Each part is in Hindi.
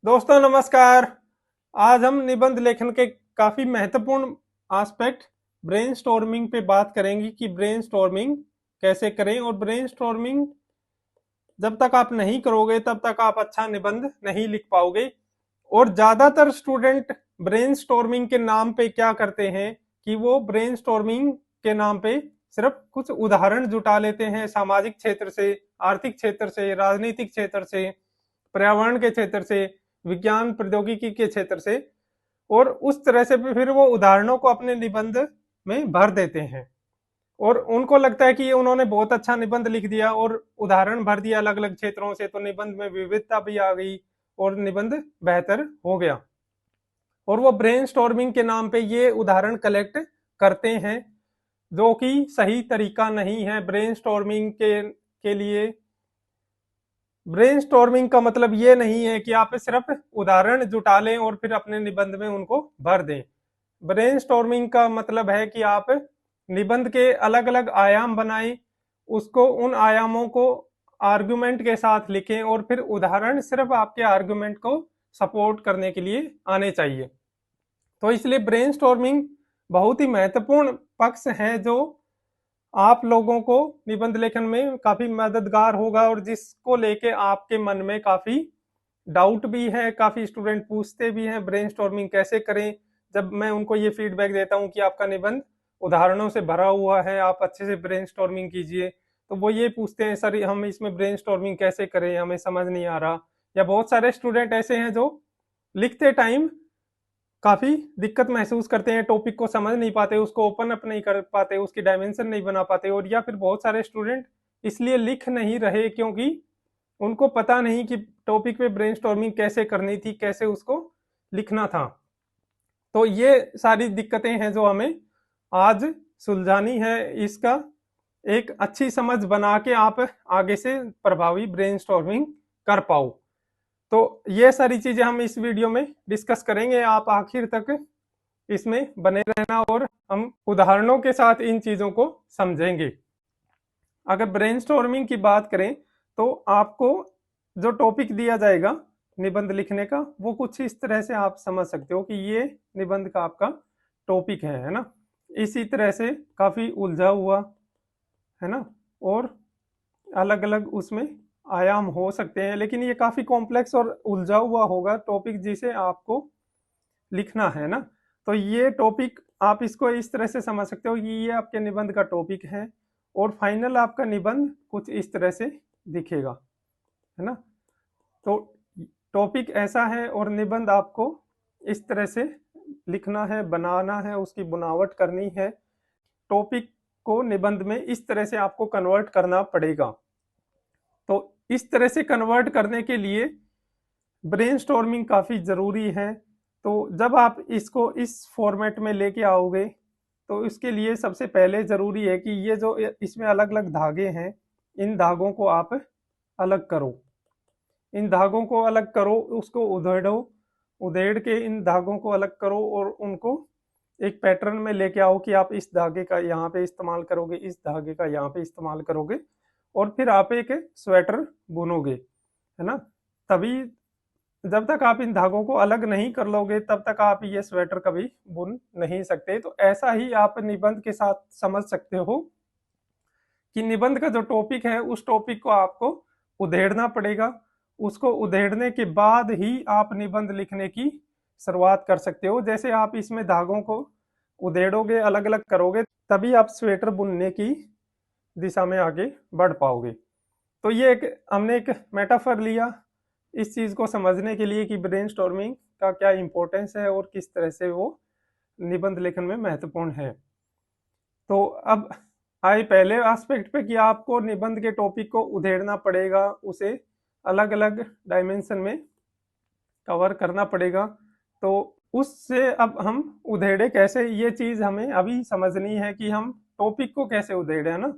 दोस्तों नमस्कार। आज हम निबंध लेखन के काफी महत्वपूर्ण एस्पेक्ट ब्रेनस्टॉर्मिंग पे बात करेंगे कि ब्रेनस्टॉर्मिंग कैसे करें। और ब्रेनस्टॉर्मिंग जब तक आप नहीं करोगे तब तक आप अच्छा निबंध नहीं लिख पाओगे। और ज्यादातर स्टूडेंट ब्रेनस्टॉर्मिंग के नाम पे क्या करते हैं कि वो ब्रेनस्टॉर्मिंग के नाम पे सिर्फ कुछ उदाहरण जुटा लेते हैं, सामाजिक क्षेत्र से, आर्थिक क्षेत्र से, राजनीतिक क्षेत्र से, पर्यावरण के क्षेत्र से, विज्ञान प्रौद्योगिकी के क्षेत्र से, और उस तरह से फिर वो उदाहरणों को अपने निबंध में भर देते हैं। और उनको लगता है कि ये उन्होंने बहुत अच्छा निबंध लिख दिया और उदाहरण भर दिया अलग अलग क्षेत्रों से, तो निबंध में विविधता भी आ गई और निबंध बेहतर हो गया। और वो ब्रेनस्टॉर्मिंग के नाम पे ये उदाहरण कलेक्ट करते हैं, जो कि सही तरीका नहीं है ब्रेनस्टॉर्मिंग के लिए। ब्रेनस्टॉर्मिंग का मतलब ये नहीं है कि आप सिर्फ उदाहरण जुटा लें और फिर अपने निबंध में उनको भर दें। ब्रेनस्टॉर्मिंग का मतलब है कि आप निबंध के अलग अलग आयाम बनाएं, उसको उन आयामों को आर्गुमेंट के साथ लिखें और फिर उदाहरण सिर्फ आपके आर्गुमेंट को सपोर्ट करने के लिए आने चाहिए। तो इसलिए ब्रेनस्टॉर्मिंग बहुत ही महत्वपूर्ण पक्ष है जो आप लोगों को निबंध लेखन में काफी मददगार होगा, और जिसको लेके आपके मन में काफी डाउट भी है। काफी स्टूडेंट पूछते भी हैं ब्रेनस्टॉर्मिंग कैसे करें। जब मैं उनको ये फीडबैक देता हूँ कि आपका निबंध उदाहरणों से भरा हुआ है, आप अच्छे से ब्रेनस्टॉर्मिंग कीजिए, तो वो ये पूछते हैं सर हम इसमें ब्रेनस्टॉर्मिंग कैसे करें, हमें समझ नहीं आ रहा। या बहुत सारे स्टूडेंट ऐसे हैं जो लिखते टाइम काफी दिक्कत महसूस करते हैं, टॉपिक को समझ नहीं पाते, उसको ओपन अप नहीं कर पाते, उसकी डायमेंशन नहीं बना पाते। और या फिर बहुत सारे स्टूडेंट इसलिए लिख नहीं रहे क्योंकि उनको पता नहीं कि टॉपिक पे ब्रेनस्टॉर्मिंग कैसे करनी थी, कैसे उसको लिखना था। तो ये सारी दिक्कतें हैं जो हमें आज सुलझानी है। इसका एक अच्छी समझ बना के आप आगे से प्रभावी ब्रेनस्टॉर्मिंग कर पाओ। तो ये सारी चीजें हम इस वीडियो में डिस्कस करेंगे, आप आखिर तक इसमें बने रहना और हम उदाहरणों के साथ इन चीजों को समझेंगे। अगर ब्रेनस्टॉर्मिंग की बात करें तो आपको जो टॉपिक दिया जाएगा निबंध लिखने का, वो कुछ इस तरह से आप समझ सकते हो कि ये निबंध का आपका टॉपिक है ना। इसी तरह से काफी उलझा हुआ है ना, और अलग अलग उसमें आयाम हो सकते हैं, लेकिन ये काफी कॉम्प्लेक्स और उलझा हुआ होगा टॉपिक जिसे आपको लिखना है ना। तो ये टॉपिक आप इसको इस तरह से समझ सकते हो कि ये आपके निबंध का टॉपिक है, और फाइनल आपका निबंध कुछ इस तरह से दिखेगा, है ना। तो टॉपिक ऐसा है और निबंध आपको इस तरह से लिखना है, बनाना है, उसकी बनावट करनी है। टॉपिक को निबंध में इस तरह से आपको कन्वर्ट करना पड़ेगा। तो इस तरह से कन्वर्ट करने के लिए ब्रेनस्टॉर्मिंग काफी जरूरी है। तो जब आप इसको इस फॉर्मेट में लेके आओगे तो इसके लिए सबसे पहले जरूरी है कि ये जो इसमें अलग अलग धागे हैं, इन धागों को आप अलग करो। इन धागों को अलग करो, उसको उधेड़ो, उधेड़ के इन धागों को अलग करो और उनको एक पैटर्न में लेके आओ कि आप इस धागे का यहाँ पे इस्तेमाल करोगे, इस धागे का यहाँ पे इस्तेमाल करोगे, और फिर आप एक स्वेटर बुनोगे, है ना। तभी जब तक आप इन धागों को अलग नहीं कर लोगे तब तक आप ये स्वेटर कभी बुन नहीं सकते। तो ऐसा ही आप निबंध के साथ समझ सकते हो कि निबंध का जो टॉपिक है उस टॉपिक को आपको उधेड़ना पड़ेगा। उसको उधेड़ने के बाद ही आप निबंध लिखने की शुरुआत कर सकते हो। जैसे आप इसमें धागों को उधेड़ोगे, अलग अलग करोगे, तभी आप स्वेटर बुनने की दिशा में आगे बढ़ पाओगे। तो ये एक हमने एक मेटाफर लिया इस चीज को समझने के लिए कि ब्रेनस्टॉर्मिंग का क्या इंपॉर्टेंस है और किस तरह से वो निबंध लेखन में महत्वपूर्ण है। तो अब आए पहले एस्पेक्ट पे कि आपको निबंध के टॉपिक को उधेड़ना पड़ेगा, उसे अलग अलग डायमेंशन में कवर करना पड़ेगा। तो उससे अब हम उधेड़े कैसे, ये चीज हमें अभी समझनी है कि हम टॉपिक को कैसे उधेड़े, है ना,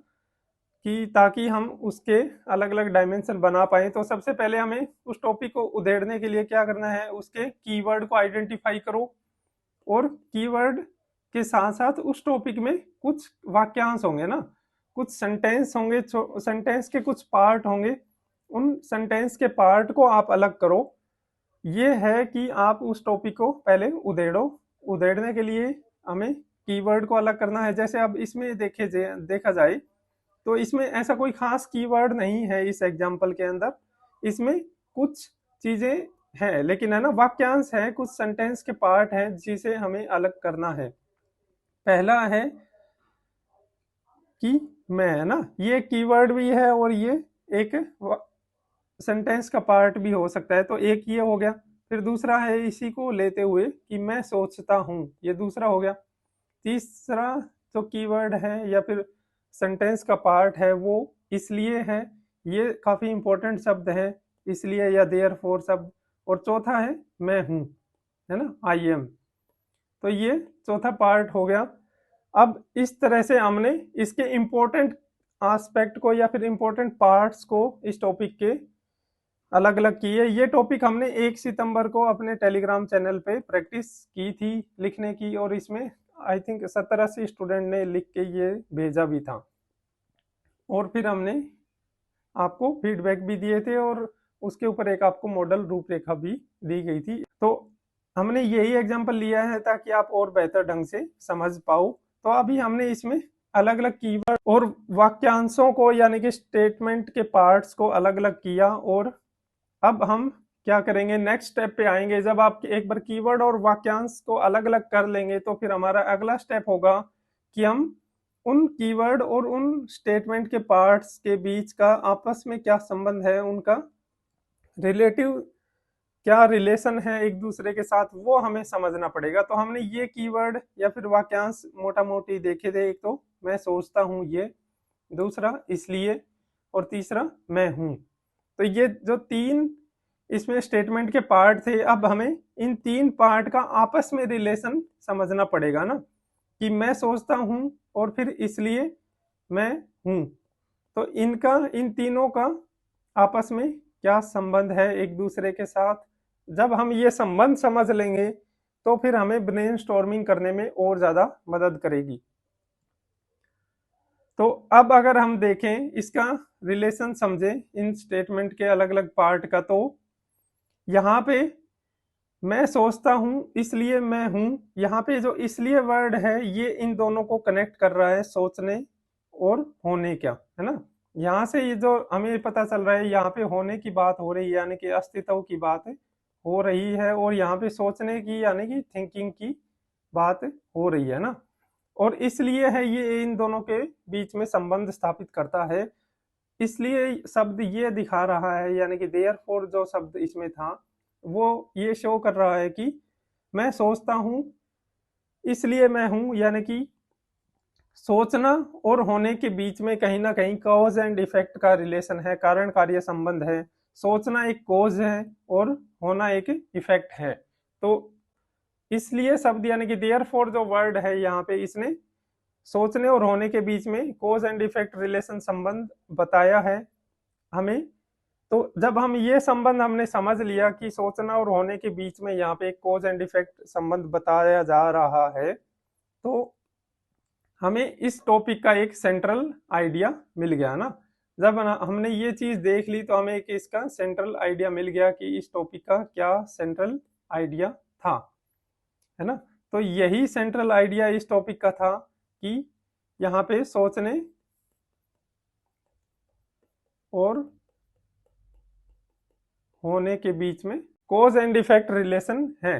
कि ताकि हम उसके अलग अलग डायमेंशन बना पाए। तो सबसे पहले हमें उस टॉपिक को उधेड़ने के लिए क्या करना है, उसके कीवर्ड को आइडेंटिफाई करो, और कीवर्ड के साथ साथ उस टॉपिक में कुछ वाक्यांश होंगे ना, कुछ सेंटेंस होंगे, सेंटेंस के कुछ पार्ट होंगे, उन सेंटेंस के पार्ट को आप अलग करो ये है कि आप उस टॉपिक को पहले उधेड़ो। उधेड़ने के लिए हमें कीवर्ड को अलग करना है। जैसे अब इसमें देखा जाए तो इसमें ऐसा कोई खास कीवर्ड नहीं है इस एग्जाम्पल के अंदर। इसमें कुछ चीजें हैं, लेकिन है ना, वाक्यांश है, कुछ सेंटेंस के पार्ट हैं जिसे हमें अलग करना है। पहला है कि मैं, है ना, ये कीवर्ड भी है और ये एक सेंटेंस का पार्ट भी हो सकता है, तो एक ये हो गया। फिर दूसरा है इसी को लेते हुए कि मैं सोचता हूँ, ये दूसरा हो गया। तीसरा जो कीवर्ड है या फिर सेंटेंस का पार्ट है वो इसलिए है, ये काफी इंपॉर्टेंट शब्द है, इसलिए या देयर फोर शब्द। और चौथा है मैं हूं, है ना, आई एम। तो ये चौथा पार्ट हो गया। अब इस तरह से हमने इसके इंपॉर्टेंट एस्पेक्ट को या फिर इंपॉर्टेंट पार्ट्स को इस टॉपिक के अलग अलग किए। ये टॉपिक हमने 1 सितंबर को अपने टेलीग्राम चैनल पे प्रैक्टिस की थी लिखने की, और इसमें आई थिंक 17 स्टूडेंट ने लिख के ये भेजा भी था, और फिर हमने आपको फीडबैक भी दिए थे, और उसके ऊपर एक आपको मॉडल रूपरेखा भी दी गई थी। तो हमने यही एग्जाम्पल लिया है ताकि आप और बेहतर ढंग से समझ पाओ। तो अभी हमने इसमें अलग अलग कीवर्ड और वाक्यांशों को यानी कि स्टेटमेंट के पार्ट्स को अलग अलग किया, और अब हम क्या करेंगे, नेक्स्ट स्टेप पे आएंगे। जब आप एक बार कीवर्ड और वाक्यांश को अलग अलग कर लेंगे तो फिर हमारा अगला स्टेप होगा कि हम उन कीवर्ड और उन स्टेटमेंट के पार्ट्स के बीच का आपस में क्या संबंध है, उनका रिलेटिव क्या रिलेशन है एक दूसरे के साथ, वो हमें समझना पड़ेगा। तो हमने ये कीवर्ड या फिर वाक्यांश मोटा मोटी देखे थे। एक तो मैं सोचता हूँ, ये दूसरा इसलिए, और तीसरा मैं हूं। तो ये जो तीन इसमें स्टेटमेंट के पार्ट थे, अब हमें इन तीन पार्ट का आपस में रिलेशन समझना पड़ेगा ना, कि मैं सोचता हूं और फिर इसलिए मैं हूं। तो इनका, इन तीनों का आपस में क्या संबंध है एक दूसरे के साथ। जब हम ये संबंध समझ लेंगे तो फिर हमें ब्रेनस्टॉर्मिंग करने में और ज्यादा मदद करेगी। तो अब अगर हम देखें इसका रिलेशन समझें इन स्टेटमेंट के अलग अलग पार्ट का, तो यहाँ पे मैं सोचता हूं इसलिए मैं हूं, यहाँ पे जो इसलिए वर्ड है ये इन दोनों को कनेक्ट कर रहा है, सोचने और होने क्या, है ना। यहाँ से ये जो हमें पता चल रहा है, यहाँ पे होने की बात हो रही है यानी कि अस्तित्व की बात हो रही है, और यहाँ पे सोचने की यानी कि थिंकिंग की बात हो रही है ना। और इसलिए है ये इन दोनों के बीच में संबंध स्थापित करता है। इसलिए शब्द ये दिखा रहा है यानी कि देयरफॉर जो शब्द इसमें था वो ये शो कर रहा है कि मैं सोचता हूं इसलिए मैं हूं, यानी कि सोचना और होने के बीच में कहीं ना कहीं कॉज एंड इफेक्ट का रिलेशन है, कारण कार्य संबंध है। सोचना एक कॉज है और होना एक इफेक्ट है। तो इसलिए शब्द यानी कि देयरफॉर जो वर्ड है यहाँ पे, इसने सोचने और होने के बीच में कॉज एंड इफेक्ट रिलेशन संबंध बताया है हमें। तो जब हम ये संबंध हमने समझ लिया कि सोचना और होने के बीच में यहाँ पे एक कॉज एंड इफेक्ट संबंध बताया जा रहा है, तो हमें इस टॉपिक का एक सेंट्रल आइडिया मिल गया ना। जब हमने ये चीज देख ली तो हमें एक इसका सेंट्रल आइडिया मिल गया कि इस टॉपिक का क्या सेंट्रल आइडिया था, है ना। तो यही सेंट्रल आइडिया इस टॉपिक का था कि यहाँ पे सोचने और होने के बीच में कॉज एंड इफेक्ट रिलेशन है।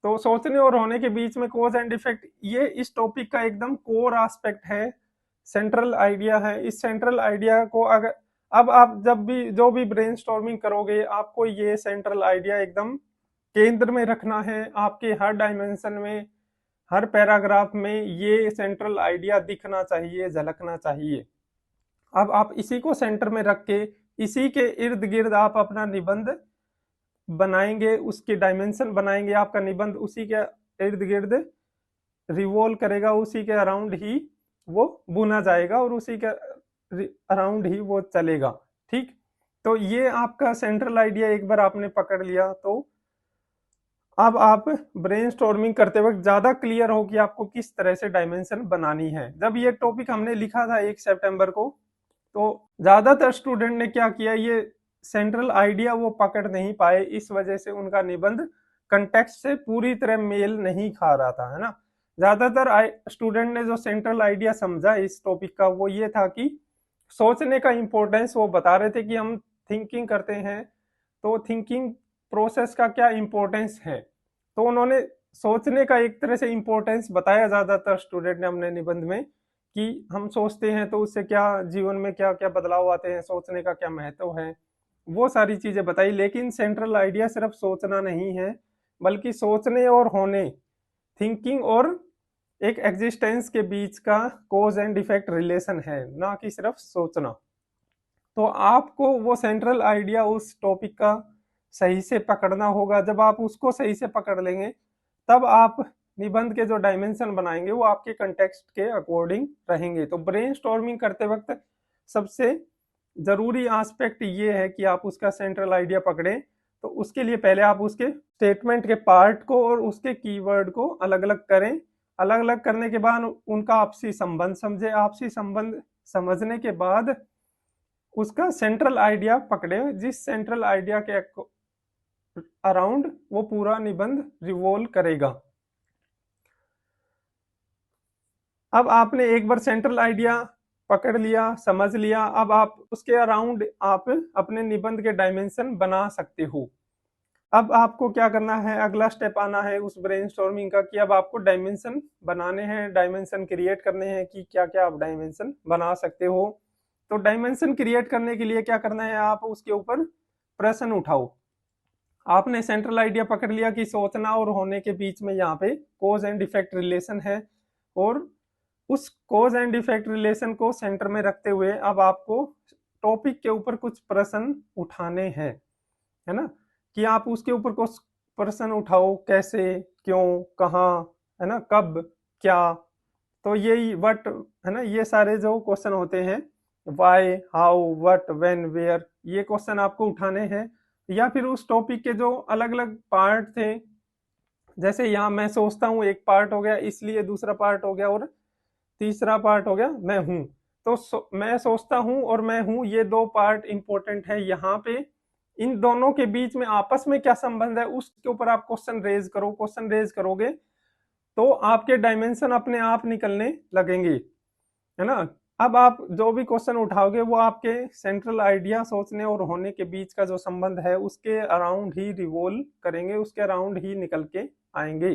तो सोचने और होने के बीच में कॉज एंड इफेक्ट, ये इस टॉपिक का एकदम कोर एस्पेक्ट है, सेंट्रल आइडिया है। इस सेंट्रल आइडिया को अगर अब आप जब भी जो भी ब्रेनस्टॉर्मिंग करोगे, आपको ये सेंट्रल आइडिया एकदम केंद्र में रखना है। आपके हर डायमेंशन में, हर पैराग्राफ में ये सेंट्रल आइडिया दिखना चाहिए, झलकना चाहिए। अब आप इसी को सेंटर में रख के इसी के इर्द गिर्द आप अपना निबंध बनाएंगे, उसके डायमेंशन बनाएंगे। आपका निबंध उसी के इर्द गिर्द रिवॉल्व करेगा, उसी के अराउंड ही वो बुना जाएगा और उसी के अराउंड ही वो चलेगा। ठीक, तो ये आपका सेंट्रल आइडिया एक बार आपने पकड़ लिया तो अब आप ब्रेनस्टॉर्मिंग करते वक्त ज्यादा क्लियर हो कि आपको किस तरह से डायमेंशन बनानी है। जब ये टॉपिक हमने लिखा था 1 सितंबर को, तो ज्यादातर स्टूडेंट ने क्या किया, ये सेंट्रल आइडिया वो पकड़ नहीं पाए, इस वजह से उनका निबंध कंटेक्स्ट से पूरी तरह मेल नहीं खा रहा था, है ना। ज्यादातर स्टूडेंट ने जो सेंट्रल आइडिया समझा इस टॉपिक का वो ये था कि सोचने का इम्पोर्टेंस वो बता रहे थे कि हम थिंकिंग करते हैं तो थिंकिंग प्रोसेस का क्या इम्पोर्टेंस है, तो उन्होंने सोचने का एक तरह से इम्पोर्टेंस बताया ज्यादातर स्टूडेंट ने अपने निबंध में कि हम सोचते हैं तो उससे क्या जीवन में क्या क्या बदलाव आते हैं, सोचने का क्या महत्व है, वो सारी चीजें बताई। लेकिन सेंट्रल आइडिया सिर्फ सोचना नहीं है, बल्कि सोचने और होने, थिंकिंग और एक एग्जिस्टेंस के बीच का कोज एंड इफेक्ट रिलेशन है, ना कि सिर्फ सोचना। तो आपको वो सेंट्रल आइडिया उस टॉपिक का सही से पकड़ना होगा। जब आप उसको सही से पकड़ लेंगे तब आप निबंध के जो डायमेंशन बनाएंगे वो आपके कंटेक्स्ट के अकॉर्डिंग रहेंगे। तो ब्रेनस्टॉर्मिंग करते वक्त सबसे जरूरी एस्पेक्ट ये है कि आप उसका सेंट्रल आइडिया पकड़ें। तो उसके लिए पहले आप उसके स्टेटमेंट के पार्ट को और उसके कीवर्ड को अलग अलग करें। अलग अलग करने के बाद उनका आपसी संबंध समझे। आपसी संबंध समझने के बाद उसका सेंट्रल आइडिया पकड़े, जिस सेंट्रल आइडिया के अराउंड वो पूरा निबंध रिवॉल्व करेगा। अब आपने एक बार सेंट्रल आइडिया पकड़ लिया, समझ लिया, अब आप उसके अराउंड आप अपने निबंध के डायमेंशन बना सकते हो। अब आपको क्या करना है, अगला स्टेप आना है उस ब्रेनस्टॉर्मिंग का कि अब आपको डायमेंशन बनाने हैं, डायमेंशन क्रिएट करने हैं कि क्या क्या आप डायमेंशन बना सकते हो। तो डायमेंशन क्रिएट करने के लिए क्या करना है, आप उसके ऊपर प्रश्न उठाओ। आपने सेंट्रल आइडिया पकड़ लिया कि सोचना और होने के बीच में यहाँ पे कोज एंड इफेक्ट रिलेशन है, और उस कोज एंड इफेक्ट रिलेशन को सेंटर में रखते हुए अब आपको टॉपिक के ऊपर कुछ प्रश्न उठाने हैं, है ना। कि आप उसके ऊपर कुछ प्रश्न उठाओ, कैसे, क्यों, कहाँ, है ना, कब, क्या। तो यही व्हाट, है ना, ये सारे जो क्वेश्चन होते हैं, why, how, what, when, where, ये क्वेश्चन आपको उठाने हैं। या फिर उस टॉपिक के जो अलग अलग पार्ट थे, जैसे यहाँ मैं सोचता हूँ एक पार्ट हो गया, इसलिए दूसरा पार्ट हो गया, और तीसरा पार्ट हो गया मैं हूँ। तो मैं सोचता हूँ और मैं हूँ, ये दो पार्ट इंपॉर्टेंट है यहाँ पे। इन दोनों के बीच में आपस में क्या संबंध है, उसके ऊपर आप क्वेश्चन रेज करो। क्वेश्चन रेज करोगे तो आपके डायमेंशन अपने आप निकलने लगेंगे, है ना। अब आप जो भी क्वेश्चन उठाओगे वो आपके सेंट्रल आइडिया, सोचने और होने के बीच का जो संबंध है उसके अराउंड ही रिवॉल्व करेंगे, उसके अराउंड ही निकल के आएंगे।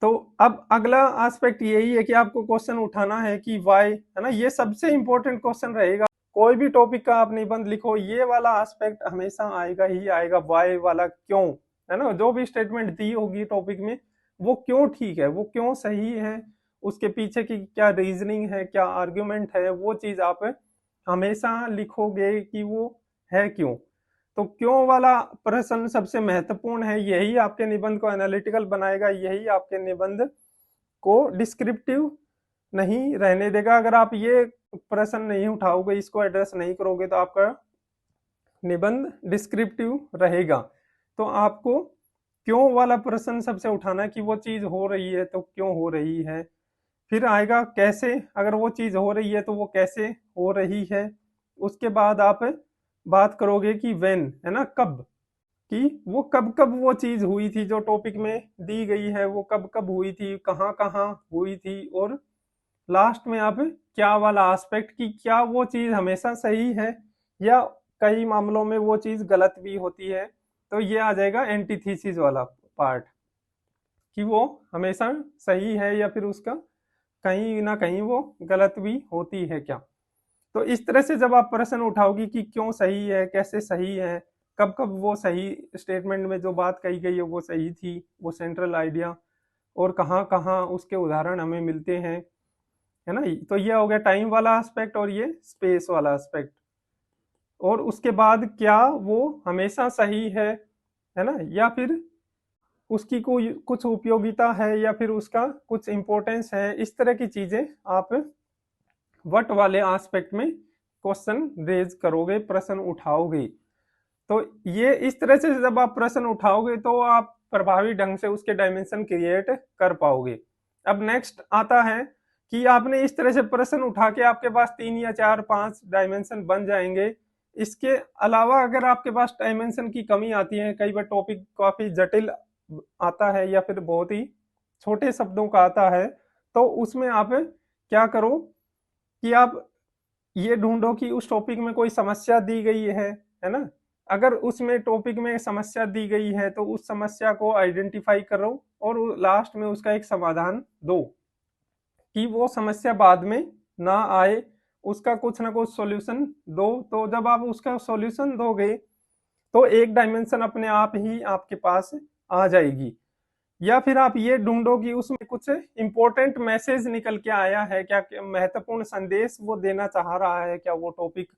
तो अब अगला एस्पेक्ट यही है कि आपको क्वेश्चन उठाना है कि वाई, है ना, ये सबसे इंपॉर्टेंट क्वेश्चन रहेगा। कोई भी टॉपिक का आप निबंध लिखो, ये वाला एस्पेक्ट हमेशा आएगा ही आएगा, वाई वाला, क्यों, है ना। जो भी स्टेटमेंट दी होगी टॉपिक में वो क्यों ठीक है, वो क्यों सही है, उसके पीछे की क्या रीजनिंग है, क्या आर्ग्यूमेंट है, वो चीज आप हमेशा लिखोगे कि वो है क्यों। तो क्यों वाला प्रश्न सबसे महत्वपूर्ण है, यही आपके निबंध को एनालिटिकल बनाएगा, यही आपके निबंध को डिस्क्रिप्टिव नहीं रहने देगा। अगर आप ये प्रश्न नहीं उठाओगे, इसको एड्रेस नहीं करोगे, तो आपका निबंध डिस्क्रिप्टिव रहेगा। तो आपको क्यों वाला प्रश्न सबसे उठाना है कि वो चीज हो रही है तो क्यों हो रही है। फिर आएगा कैसे, अगर वो चीज हो रही है तो वो कैसे हो रही है। उसके बाद आप बात करोगे कि व्हेन, है ना, कब, कि वो कब कब वो चीज हुई थी जो टॉपिक में दी गई है, वो कब कब हुई थी, कहाँ कहाँ हुई थी। और लास्ट में आप क्या वाला एस्पेक्ट कि क्या वो चीज हमेशा सही है या कई मामलों में वो चीज गलत भी होती है। तो ये आ जाएगा एंटीथीसिस वाला पार्ट, कि वो हमेशा सही है या फिर उसका कहीं ना कहीं वो गलत भी होती है क्या। तो इस तरह से जब आप प्रश्न उठाओगी कि क्यों सही है, कैसे सही है, कब कब वो सही स्टेटमेंट में जो बात कही गई है वो सही थी, वो सेंट्रल आइडिया, और कहाँ कहाँ उसके उदाहरण हमें मिलते हैं, है ना। तो ये हो गया टाइम वाला एस्पेक्ट और ये स्पेस वाला एस्पेक्ट। और उसके बाद क्या वो हमेशा सही है ना, या फिर उसकी कोई कुछ उपयोगिता है या फिर उसका कुछ इंपॉर्टेंस है। इस तरह की चीजें आप वट वाले एस्पेक्ट में क्वेश्चन रेज करोगे, प्रश्न उठाओगे। तो ये इस तरह से जब आप प्रश्न उठाओगे तो आप प्रभावी ढंग से उसके डायमेंशन क्रिएट कर पाओगे। अब नेक्स्ट आता है कि आपने इस तरह से प्रश्न उठा के आपके पास 3 या 4 5 डायमेंशन बन जाएंगे। इसके अलावा अगर आपके पास डायमेंशन की कमी आती है, कई बार टॉपिक काफी जटिल आता है या फिर बहुत ही छोटे शब्दों का आता है, तो उसमें आप क्या करो कि आप ये ढूंढो कि उस टॉपिक में कोई समस्या दी गई है ना। अगर उसमें टॉपिक में समस्या दी गई है तो उस समस्या को आइडेंटिफाई करो और लास्ट में उसका एक समाधान दो, कि वो समस्या बाद में ना आए, उसका कुछ ना कुछ सॉल्यूशन दो। तो जब आप उसका सॉल्यूशन दोगे तो एक डायमेंशन अपने आप ही आपके पास आ जाएगी। या फिर आप ये ढूंढो कि उसमें कुछ इंपॉर्टेंट मैसेज निकल के आया है क्या, महत्वपूर्ण संदेश वो देना चाह रहा है क्या वो टॉपिक।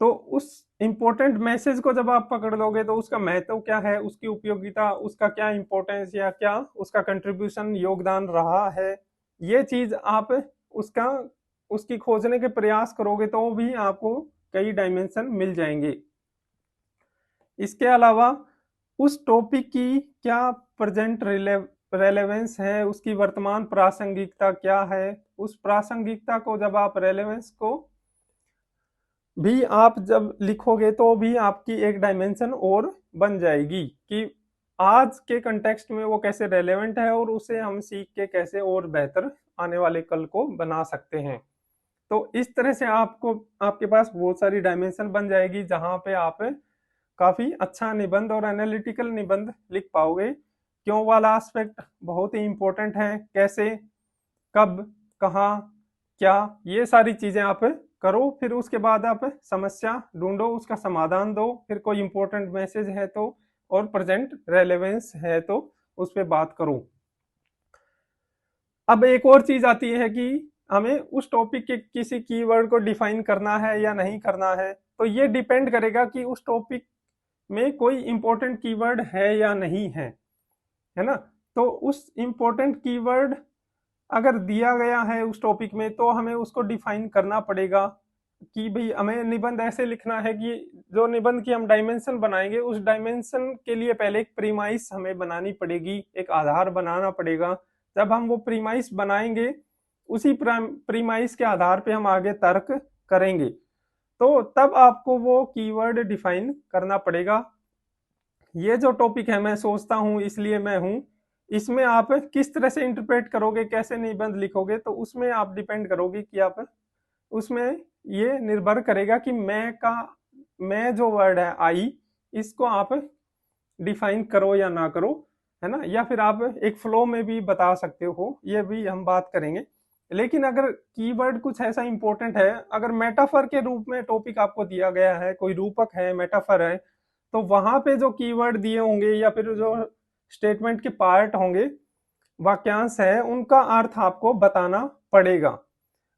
तो उस इंपॉर्टेंट मैसेज को जब आप पकड़ लोगे तो उसका महत्व क्या है, उसकी उपयोगिता, उसका क्या इंपॉर्टेंस या क्या उसका कंट्रीब्यूशन योगदान रहा है, ये चीज आप उसका उसकी खोजने के प्रयास करोगे तो भी आपको कई डायमेंशन मिल जाएंगे। इसके अलावा उस टॉपिक की क्या प्रेजेंट रेलेवेंस है, उसकी वर्तमान प्रासंगिकता क्या है, उस प्रासंगिकता को जब आप रेलेवेंस को भी आप जब लिखोगे तो भी आपकी एक डायमेंशन और बन जाएगी कि आज के कंटेक्स्ट में वो कैसे रेलेवेंट है और उसे हम सीख के कैसे और बेहतर आने वाले कल को बना सकते हैं। तो इस तरह से आपको आपके पास बहुत सारी डायमेंशन बन जाएगी जहां पे आप काफी अच्छा निबंध और एनालिटिकल निबंध लिख पाओगे। क्यों वाला एस्पेक्ट बहुत ही इंपॉर्टेंट है, कैसे, कब, कहाँ, क्या, ये सारी चीजें आप करो। फिर उसके बाद आप समस्या ढूंढो, उसका समाधान दो, फिर कोई इंपॉर्टेंट मैसेज है तो और प्रेजेंट रेलेवेंस है तो उस पर बात करो। अब एक और चीज आती है कि हमें उस टॉपिक के किसी कीवर्ड को डिफाइन करना है या नहीं करना है। तो ये डिपेंड करेगा कि उस टॉपिक में कोई इंपॉर्टेंट कीवर्ड है या नहीं है ना। तो उस इंपॉर्टेंट कीवर्ड अगर दिया गया है उस टॉपिक में तो हमें उसको डिफाइन करना पड़ेगा कि भाई हमें निबंध ऐसे लिखना है कि जो निबंध की हम डायमेंशन बनाएंगे उस डायमेंशन के लिए पहले एक प्रीमाइस हमें बनानी पड़ेगी, एक आधार बनाना पड़ेगा। जब हम वो प्रीमाइस बनाएंगे उसी प्रीमाइस के आधार पे हम आगे तर्क करेंगे, तो तब आपको वो कीवर्ड डिफाइन करना पड़ेगा। ये जो टॉपिक है मैं सोचता हूँ इसलिए मैं हूँ, इसमें आप किस तरह से इंटरप्रेट करोगे, कैसे निबंध लिखोगे, तो उसमें आप डिपेंड करोगे कि आप उसमें ये निर्भर करेगा कि मैं जो वर्ड है आई, इसको आप डिफाइन करो या ना करो, है ना। या फिर आप एक फ्लो में भी बता सकते हो, ये भी हम बात करेंगे। लेकिन अगर कीवर्ड कुछ ऐसा इंपॉर्टेंट है, अगर मेटाफर के रूप में टॉपिक आपको दिया गया है, कोई रूपक है, मेटाफर है, तो वहां पे जो कीवर्ड दिए होंगे या फिर जो स्टेटमेंट के पार्ट होंगे, वाक्यांश है, उनका अर्थ आपको बताना पड़ेगा।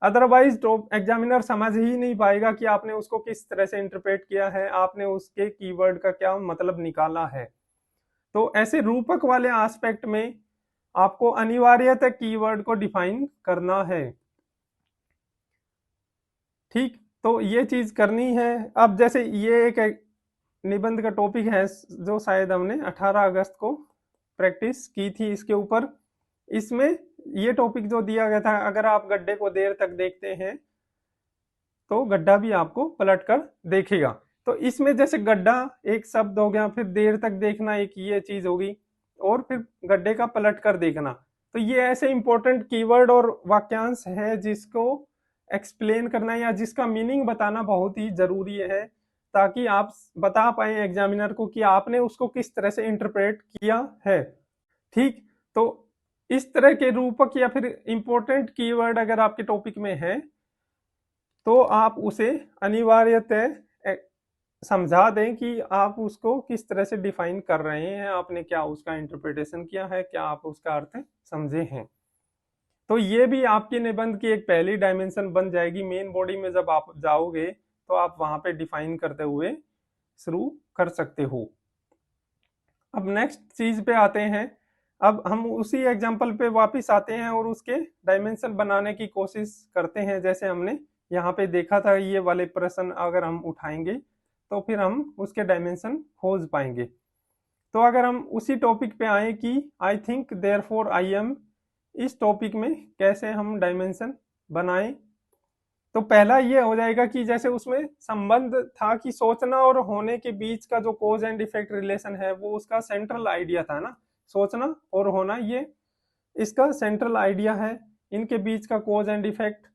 अदरवाइज तो एग्जामिनर समझ ही नहीं पाएगा कि आपने उसको किस तरह से इंटरप्रेट किया है, आपने उसके कीवर्ड का क्या मतलब निकाला है। तो ऐसे रूपक वाले एस्पेक्ट में आपको अनिवार्यतः कीवर्ड को डिफाइन करना है। ठीक, तो ये चीज करनी है। अब जैसे ये एक निबंध का टॉपिक है जो शायद हमने 18 अगस्त को प्रैक्टिस की थी इसके ऊपर। इसमें ये टॉपिक जो दिया गया था, अगर आप गड्ढे को देर तक देखते हैं तो गड्ढा भी आपको पलट कर देखेगा। तो इसमें जैसे गड्ढा एक शब्द हो गया, फिर देर तक देखना एक ये चीज होगी, और फिर गड्ढे का पलट कर देखना। तो ये ऐसे इंपॉर्टेंट कीवर्ड और वाक्यांश है जिसको एक्सप्लेन करना या जिसका मीनिंग बताना बहुत ही जरूरी है, ताकि आप बता पाए एग्जामिनर को कि आपने उसको किस तरह से इंटरप्रेट किया है। ठीक, तो इस तरह के रूपक या फिर इंपॉर्टेंट कीवर्ड अगर आपके टॉपिक में है तो आप उसे अनिवार्यतः समझा दें कि आप उसको किस तरह से डिफाइन कर रहे हैं, आपने क्या उसका इंटरप्रिटेशन किया है, क्या आप उसका अर्थ समझे हैं। तो ये भी आपके निबंध की एक पहली डायमेंशन बन जाएगी। मेन बॉडी में जब आप जाओगे तो आप वहां पे डिफाइन करते हुए शुरू कर सकते हो। अब नेक्स्ट चीज पे आते हैं। अब हम उसी एग्जाम्पल पे वापस आते हैं और उसके डायमेंशन बनाने की कोशिश करते हैं। जैसे हमने यहाँ पे देखा था, ये वाले प्रश्न अगर हम उठाएंगे तो फिर हम उसके डायमेंशन खोज पाएंगे। तो अगर हम उसी टॉपिक पे आए कि I think therefore I am, इस टॉपिक में कैसे हम डायमेंशन बनाएं, तो पहला ये हो जाएगा कि जैसे उसमें संबंध था कि सोचना और होने के बीच का जो कोज एंड इफेक्ट रिलेशन है वो उसका सेंट्रल आइडिया था ना, सोचना और होना ये इसका सेंट्रल आइडिया है, इनके बीच का कोज एंड इफेक्ट।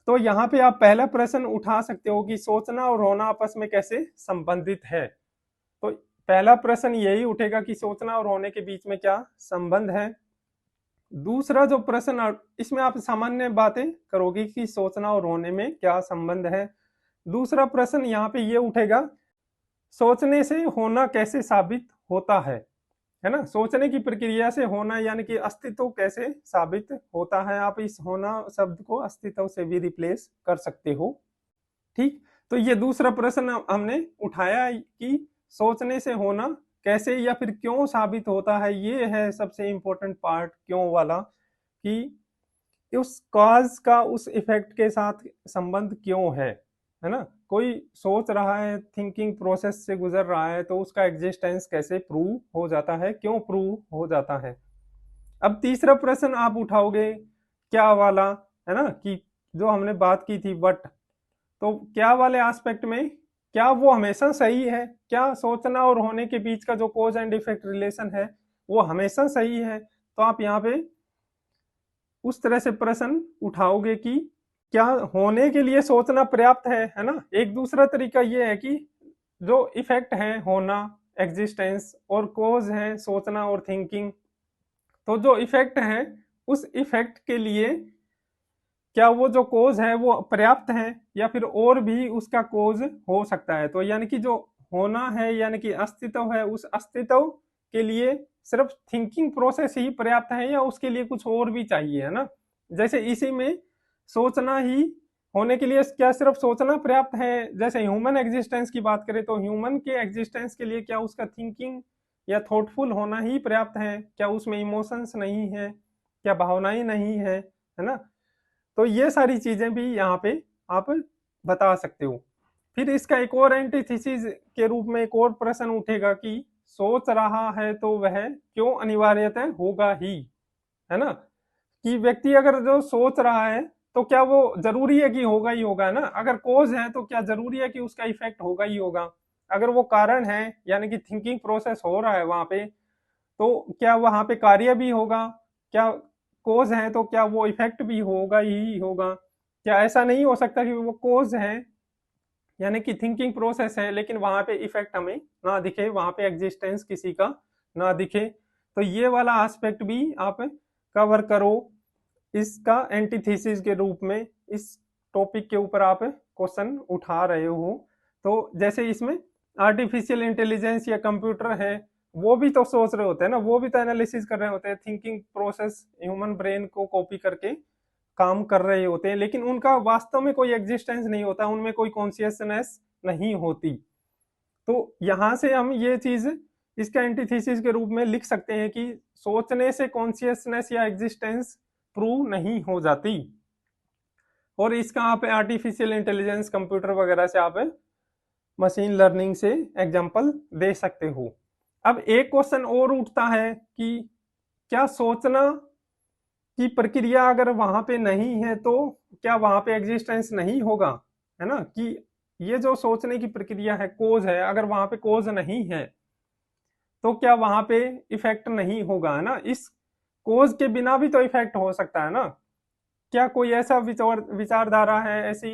तो यहाँ पे आप पहला प्रश्न उठा सकते हो कि सोचना और होना आपस में कैसे संबंधित है। तो पहला प्रश्न यही उठेगा कि सोचना और होने के बीच में क्या संबंध है। दूसरा जो प्रश्न, इसमें आप सामान्य बातें करोगे कि सोचना और होने में क्या संबंध है। दूसरा प्रश्न यहाँ पे ये उठेगा, सोचने से होना कैसे साबित होता है ना, सोचने की प्रक्रिया से होना यानी कि अस्तित्व कैसे साबित होता है। आप इस होना शब्द को अस्तित्व से भी रिप्लेस कर सकते हो। ठीक, तो ये दूसरा प्रश्न हमने उठाया कि सोचने से होना कैसे या फिर क्यों साबित होता है। ये है सबसे इंपॉर्टेंट पार्ट, क्यों वाला, कि उस कॉज का उस इफेक्ट के साथ संबंध क्यों है ना। कोई सोच रहा है, थिंकिंग प्रोसेस से गुजर रहा है, तो उसका एग्जिस्टेंस कैसे प्रूव हो जाता है, क्यों प्रूव हो जाता है। अब तीसरा प्रश्न आप उठाओगे क्या वाला, है ना, कि जो हमने बात की थी बट, तो क्या वाले एस्पेक्ट में क्या वो हमेशा सही है, क्या सोचना और होने के बीच का जो कोज एंड इफेक्ट रिलेशन है वो हमेशा सही है। तो आप यहाँ पे उस तरह से प्रश्न उठाओगे कि क्या होने के लिए सोचना पर्याप्त है ना। एक दूसरा तरीका ये है कि जो इफेक्ट है होना, एग्जिस्टेंस, और कोज है सोचना और थिंकिंग, तो जो इफेक्ट है उस इफेक्ट के लिए क्या वो जो कोज है वो पर्याप्त है या फिर और भी उसका कोज हो सकता है। तो यानी कि जो होना है यानी कि अस्तित्व है, उस अस्तित्व के लिए सिर्फ थिंकिंग प्रोसेस ही पर्याप्त है या उसके लिए कुछ और भी चाहिए, है ना। जैसे इसी में सोचना ही होने के लिए क्या सिर्फ सोचना पर्याप्त है। जैसे ह्यूमन एग्जिस्टेंस की बात करें तो ह्यूमन के एग्जिस्टेंस के लिए क्या उसका थिंकिंग या थॉटफुल होना ही पर्याप्त है, क्या उसमें इमोशंस नहीं है, क्या भावनाएं नहीं है ना। तो ये सारी चीजें भी यहाँ पे आप बता सकते हो। फिर इसका एक और एंटीथीसिस के रूप में एक और प्रश्न उठेगा कि सोच रहा है तो वह क्यों अनिवार्यतः होगा ही, है ना। कि व्यक्ति अगर जो सोच रहा है तो क्या वो जरूरी है कि होगा ही होगा, है ना। अगर कोज है तो क्या जरूरी है कि उसका इफेक्ट होगा ही होगा। अगर वो कारण है यानी कि थिंकिंग प्रोसेस हो रहा है वहां पे, तो क्या वहां पे कार्य भी होगा। क्या कोज है तो क्या वो इफेक्ट भी होगा ही होगा। क्या ऐसा नहीं हो सकता कि वो कोज है यानी कि थिंकिंग प्रोसेस है लेकिन वहां पे इफेक्ट हमें ना दिखे, वहां पे एग्जिस्टेंस किसी का ना दिखे। तो ये वाला एस्पेक्ट भी आप कवर करो इसका एंटीथीसिस के रूप में, इस टॉपिक के ऊपर आप क्वेश्चन उठा रहे हो। तो जैसे इसमें आर्टिफिशियल इंटेलिजेंस या कंप्यूटर है, वो भी तो सोच रहे होते हैं ना, वो भी तो एनालिसिस कर रहे होते हैं, थिंकिंग प्रोसेस ह्यूमन ब्रेन को कॉपी करके काम कर रहे होते हैं, लेकिन उनका वास्तव में कोई एग्जिस्टेंस नहीं होता, उनमें कोई कॉन्शियसनेस नहीं होती। तो यहां से हम ये चीज इसका एंटीथीसिस के रूप में लिख सकते हैं कि सोचने से कॉन्शियसनेस या एग्जिस्टेंस प्रूव नहीं हो जाती। और इसका आप आर्टिफिशियल इंटेलिजेंस कंप्यूटर वगैरह से आप मशीन लर्निंग से एग्जांपल दे सकते हो। अब एक क्वेश्चन और उठता है कि क्या सोचना की प्रक्रिया अगर वहां पे नहीं है तो क्या वहां पे एग्जिस्टेंस नहीं होगा, है ना। कि ये जो सोचने की प्रक्रिया है कोज है, अगर वहां पे कोज नहीं है तो क्या वहां पे इफेक्ट नहीं होगा, है ना। इस कोज के बिना भी तो इफेक्ट हो सकता है ना। क्या कोई ऐसा विचारधारा है, ऐसी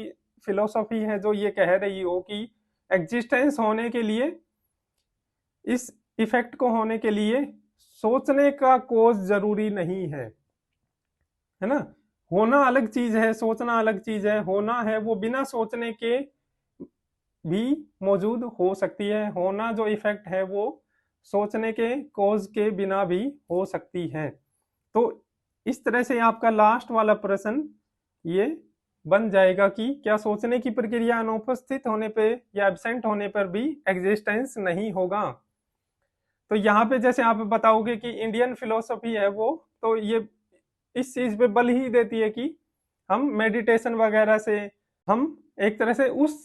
फिलोसॉफी है जो ये कह रही हो कि एग्जिस्टेंस होने के लिए, इस इफेक्ट को होने के लिए सोचने का कोज जरूरी नहीं है ना। होना अलग चीज है, सोचना अलग चीज है। होना है वो बिना सोचने के भी मौजूद हो सकती है, होना जो इफेक्ट है वो सोचने के कोज के बिना भी हो सकती है। तो इस तरह से आपका लास्ट वाला प्रश्न ये बन जाएगा कि क्या सोचने की प्रक्रिया अनुपस्थित होने पे या एब्सेंट होने पर भी एग्जिस्टेंस नहीं होगा। तो यहाँ पे जैसे आप बताओगे कि इंडियन फिलोसफी है वो, तो ये इस चीज पे बल ही देती है कि हम मेडिटेशन वगैरह से हम एक तरह से उस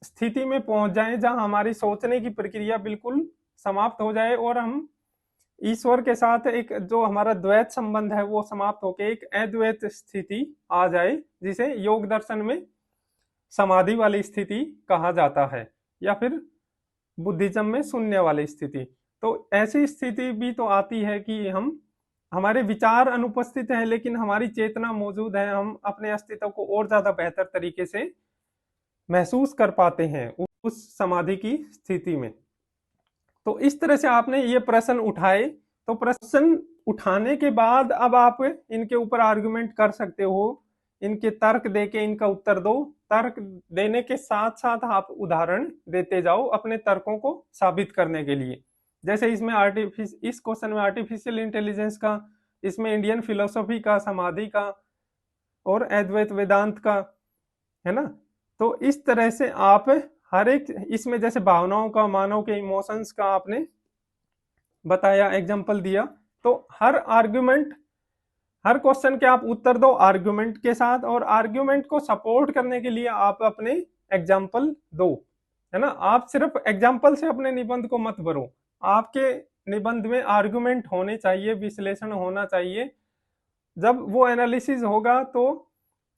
स्थिति में पहुंच जाएं जहां हमारी सोचने की प्रक्रिया बिल्कुल समाप्त हो जाए और हम ईश्वर के साथ एक जो हमारा द्वैत संबंध है वो समाप्त होकर एक अद्वैत स्थिति आ जाए, जिसे योग दर्शन में समाधि वाली स्थिति कहा जाता है, या फिर बुद्धिज्म में शून्य वाली स्थिति। तो ऐसी स्थिति भी तो आती है कि हम हमारे विचार अनुपस्थित है लेकिन हमारी चेतना मौजूद है, हम अपने अस्तित्व को और ज्यादा बेहतर तरीके से महसूस कर पाते हैं उस समाधि की स्थिति में। तो इस तरह से आपने ये प्रश्न उठाए, तो प्रश्न उठाने के बाद अब आप इनके ऊपर आर्गुमेंट कर सकते हो, इनके तर्क देके इनका उत्तर दो। तर्क देने के साथ साथ आप उदाहरण देते जाओ अपने तर्कों को साबित करने के लिए। जैसे इसमें इस क्वेश्चन में आर्टिफिशियल इंटेलिजेंस का, इसमें इंडियन फिलोसफी का, समाधि का और अद्वैत वेदांत का, है ना। तो इस तरह से आप हर एक, इसमें जैसे भावनाओं का, मानव के इमोशंस का आपने बताया, एग्जाम्पल दिया। तो हर आर्ग्यूमेंट, हर क्वेश्चन के आप उत्तर दो आर्ग्यूमेंट के साथ, और आर्ग्यूमेंट को सपोर्ट करने के लिए आप अपने एग्जाम्पल दो, है ना। आप सिर्फ एग्जाम्पल से अपने निबंध को मत भरो, आपके निबंध में आर्ग्यूमेंट होने चाहिए, विश्लेषण होना चाहिए। जब वो एनालिसिस होगा तो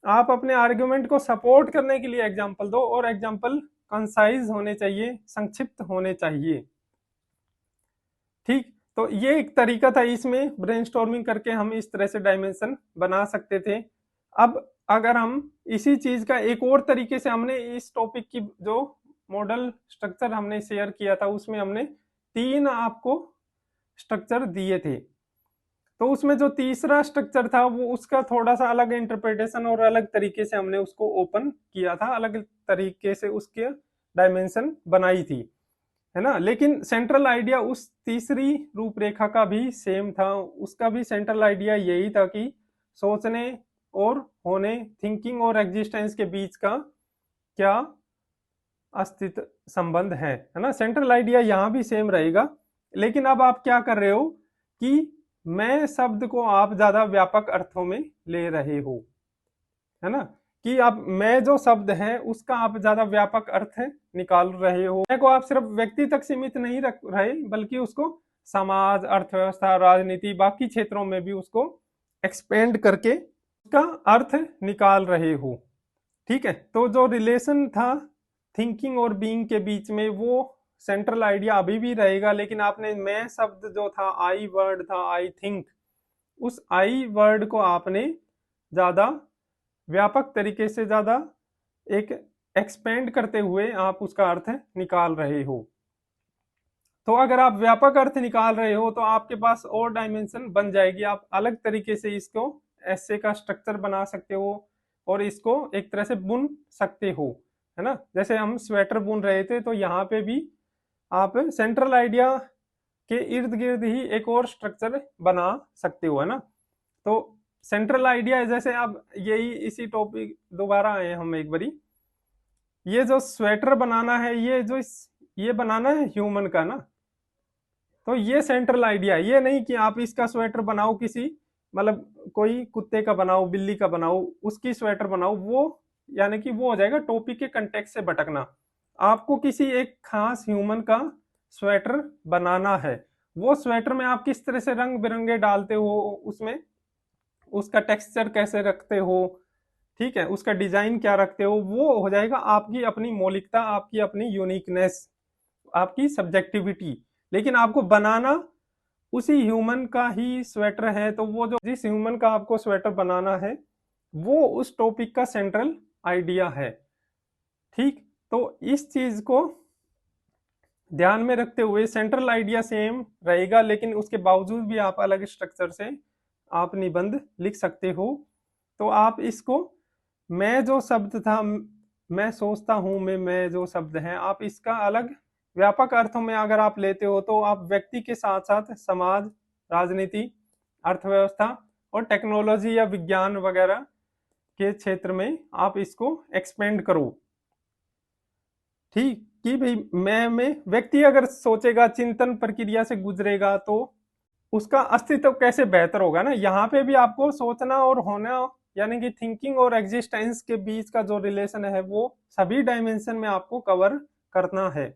आप अपने आर्ग्यूमेंट को सपोर्ट करने के लिए एग्जाम्पल दो, और एग्जाम्पल कंसाइज होने चाहिए, संक्षिप्त होने चाहिए। ठीक, तो ये एक तरीका था, इसमें ब्रेनस्टॉर्मिंग करके हम इस तरह से डायमेंशन बना सकते थे। अब अगर हम इसी चीज का एक और तरीके से, हमने इस टॉपिक की जो मॉडल स्ट्रक्चर हमने शेयर किया था उसमें हमने 3 आपको स्ट्रक्चर दिए थे। तो उसमें जो तीसरा स्ट्रक्चर था वो उसका थोड़ा सा अलग इंटरप्रिटेशन और अलग तरीके से हमने उसको ओपन किया था, अलग तरीके से उसके डायमेंशन बनाई थी, है ना। लेकिन सेंट्रल आइडिया उस तीसरी रूपरेखा का भी सेम था, उसका भी सेंट्रल आइडिया यही था कि सोचने और होने, थिंकिंग और एग्जिस्टेंस के बीच का क्या अस्तित्व संबंध है ना। सेंट्रल आइडिया यहाँ भी सेम रहेगा, लेकिन अब आप क्या कर रहे हो कि मैं शब्द को आप ज्यादा व्यापक अर्थों में ले रहे हो, है ना, कि आप मैं जो शब्द है उसका आप ज्यादा व्यापक अर्थ निकाल रहे हो। मैं को आप सिर्फ व्यक्ति तक सीमित नहीं रख रहे, बल्कि उसको समाज, अर्थव्यवस्था, राजनीति, बाकी क्षेत्रों में भी उसको एक्सपेंड करके उसका अर्थ निकाल रहे हो। ठीक है, तो जो रिलेशन था थिंकिंग और बीइंग के बीच में, वो सेंट्रल आइडिया अभी भी रहेगा, लेकिन आपने मैं शब्द जो था, आई वर्ड था, आई थिंक, उस आई वर्ड को आपने ज्यादा व्यापक तरीके से, ज्यादा एक एक्सपेंड करते हुए आप उसका अर्थ निकाल रहे हो। तो अगर आप व्यापक अर्थ निकाल रहे हो तो आपके पास और डायमेंशन बन जाएगी, आप अलग तरीके से इसको ऐसे का स्ट्रक्चर बना सकते हो और इसको एक तरह से बुन सकते हो, है ना। जैसे हम स्वेटर बुन रहे थे, तो यहाँ पे भी आप सेंट्रल आइडिया के इर्द गिर्द ही एक और स्ट्रक्चर बना सकते हो, है ना। तो सेंट्रल आइडिया, जैसे आप यही इसी टॉपिक दोबारा आए हम एक बारी, ये जो स्वेटर बनाना है, ये बनाना है ह्यूमन का ना, तो ये सेंट्रल आइडिया, ये नहीं कि आप इसका स्वेटर बनाओ किसी, मतलब कोई कुत्ते का बनाओ, बिल्ली का बनाओ, उसकी स्वेटर बनाओ, वो यानी कि वो हो जाएगा टॉपिक के कंटेक्स्ट से भटकना। आपको किसी एक खास ह्यूमन का स्वेटर बनाना है, वो स्वेटर में आप किस तरह से रंग बिरंगे डालते हो, उसमें उसका टेक्सचर कैसे रखते हो, ठीक है, उसका डिजाइन क्या रखते हो, वो हो जाएगा आपकी अपनी मौलिकता, आपकी अपनी यूनिकनेस, आपकी सब्जेक्टिविटी। लेकिन आपको बनाना उसी ह्यूमन का ही स्वेटर है, तो वो जो जिस ह्यूमन का आपको स्वेटर बनाना है वो उस टॉपिक का सेंट्रल आइडिया है। ठीक, तो इस चीज को ध्यान में रखते हुए सेंट्रल आइडिया सेम रहेगा, लेकिन उसके बावजूद भी आप अलग स्ट्रक्चर से आप निबंध लिख सकते हो। तो आप इसको, मैं जो शब्द था, मैं सोचता हूं, मैं जो शब्द है, आप इसका अलग व्यापक अर्थों में अगर आप लेते हो तो आप व्यक्ति के साथ साथ समाज, राजनीति, अर्थव्यवस्था और टेक्नोलॉजी या विज्ञान वगैरह के क्षेत्र में आप इसको एक्सपेंड करो। ठीक, कि भाई मैं में व्यक्ति अगर सोचेगा, चिंतन प्रक्रिया से गुजरेगा, तो उसका अस्तित्व कैसे बेहतर होगा ना। यहाँ पे भी आपको सोचना और होना, यानी कि थिंकिंग और एग्जिस्टेंस के बीच का जो रिलेशन है वो सभी डायमेंशन में आपको कवर करना है।